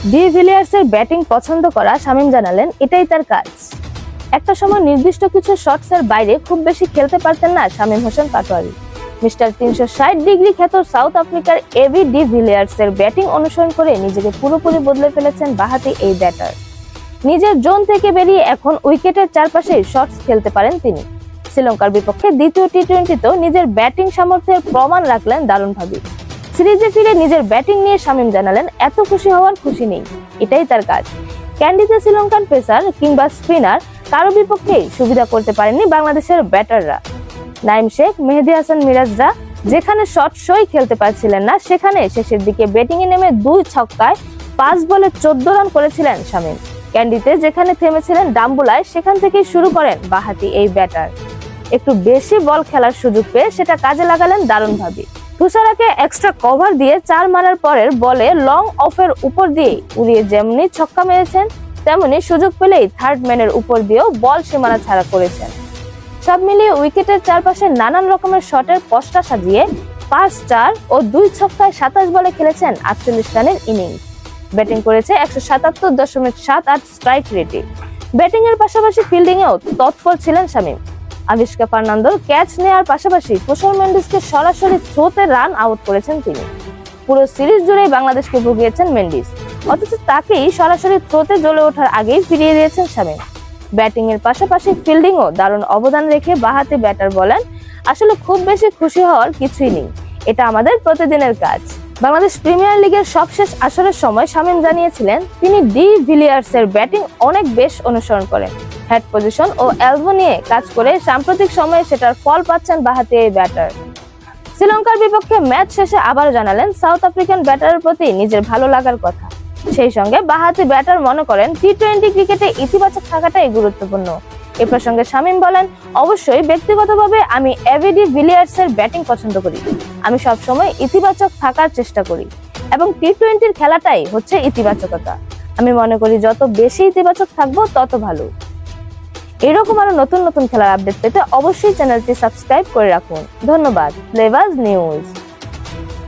D ভিলিয়ার্সের batting পছন্দ করা শামীম জানালেন এটাই তার কাজ। একটা সময় নির্দিষ্ট কিছু শটসের বাইরে খুব বেশি খেলতে পারতেন না শামীম হোসেন পাটোয়ারি। মিস্টার 360 ডিগ্রি খ্যাত সাউথ আফ্রিকার এবি ডি ভিলিয়ার্সের ব্যাটিং অনুসরণ করে নিজেকে পুরোপুরি বদলে ফেলেছেন বাঁহাতি এই ব্যাটার। নিজের জোন থেকে বেরিয়ে এখন উইকেটের চারপাশে শটস খেলতে পারেন তিনি। শ্রীলঙ্কার বিপক্ষে দ্বিতীয় টি-20তেও নিজের ব্যাটিং সামর্থ্যের প্রমাণ রাখলেন দারুণভাবে। সিরিজে ফিরে নিজের ব্যাটিং নিয়ে শামীম জানালেন এত খুশি হওয়ার খুশি নেই, এটাই তার কাজ। ক্যান্ডিতে শ্রীলঙ্কান পেসার কিংবা স্পিনার কারো বিপক্ষেই সুবিধা করতে পারেননি বাংলাদেশের ব্যাটাররা। নাইম শেখ, মেহেদী হাসান মিরাজরা যেখানে শট শোই খেলতে পারছিলেন না, সেখানে শেষের দিকে ব্যাটিং এ নেমে 2 ছক্কায় 5 বলে 14 রান করেছিলেন শামীম। ক্যান্ডিতে যেখানে থেমেছিলেন ডাম্বুলায়, সেখান থেকেই শুরু করেন বাঁহাতি এই ব্যাটার। একটু বেশি বল খেলার সুযোগ পেয়ে সেটা কাজে লাগালেন দারুণভাবে। তুষারাকে এক্সট্রা কভার দিয়ে 4 মারার পরের বলে লং অফের উপর দিয়ে উড়িয়ে যেমনি ছক্কা মেরেছেন, তেমনি সুযোগ পেলেই থার্ড ম্যানের উপর দিয়েও বল সীমানা ছাড়া করেছেন। সব মিলিয়ে উইকেটের চারপাশে নানান রকমের শটের পস্তা সাজিয়ে 5 4 ও 2 ছক্কায় 27 বলে খেলেছেন 48 রানের ইনিংস। ব্যাটিং করেছে 177.78 স্ট্রাইক রেটে। ব্যাটিং এর পাশাপাশি ফিল্ডিং এও তৎপর ছিলেন শামীম। আবিষ্কার ফার্নান্দোর ক্যাচ নেওয়ার পাশাপাশি কুশল মেন্ডিসকে সরাসরি থ্রোতে রান আউট করেছেন তিনি। পুরো সিরিজ জুড়েই বাংলাদেশকে ভুগিয়েছেন মেন্ডিস, অথচ তাকেই সরাসরি থ্রোতে জ্বলে ওঠার আগেই ফিরিয়ে দিয়েছেন শামীম। ব্যাটিং এর পাশাপাশি ফিল্ডিংও দারুণ অবদান রেখে বাঁহাতি ব্যাটার বলেন, আসলে খুব বেশি খুশি হওয়ার কিছুই নেই, এটা আমাদের প্রতিদিনের কাজ। বাংলাদেশ প্রিমিয়ার লিগের সবশেষ আসরের সময় শামীম জানিয়েছিলেন তিনি ডি ভিলিয়ার্সের ব্যাটিং অনেক বেশ অনুসরণ করেন। হেড পজিশন ও এলবো নিয়ে কাজ করে সাম্প্রতিক সময়ে সেটার ফল পাচ্ছেন বাঁহাতি এই ব্যাটার। শ্রীলঙ্কার বিপক্ষে ম্যাচ শেষে আবারও জানালেন সাউথ আফ্রিকান ব্যাটারের প্রতি নিজের ভালো লাগার কথা। সেই সঙ্গে বাঁহাতি ব্যাটার মনে করেন টি-20 ক্রিকেটে ইতিবাচক থাকাটাই গুরুত্বপূর্ণ। এ প্রসঙ্গে শামীম বলেন, অবশ্যই ব্যক্তিগতভাবে আমি এবি ডি ভিলিয়ার্সের ব্যাটিং পছন্দ করি। আমি সবসময় ইতিবাচক থাকার চেষ্টা করি এবং টি-20 খেলাটাই হচ্ছে ইতিবাচকতা। আমি মনে করি যত বেশি ইতিবাচক থাকবো তত ভালো। এরকম আরো নতুন নতুন খেলার আপডেট পেতে অবশ্যই চ্যানেলটি সাবস্ক্রাইব করে রাখুন। ধন্যবাদ। প্লেবাজ নিউজ।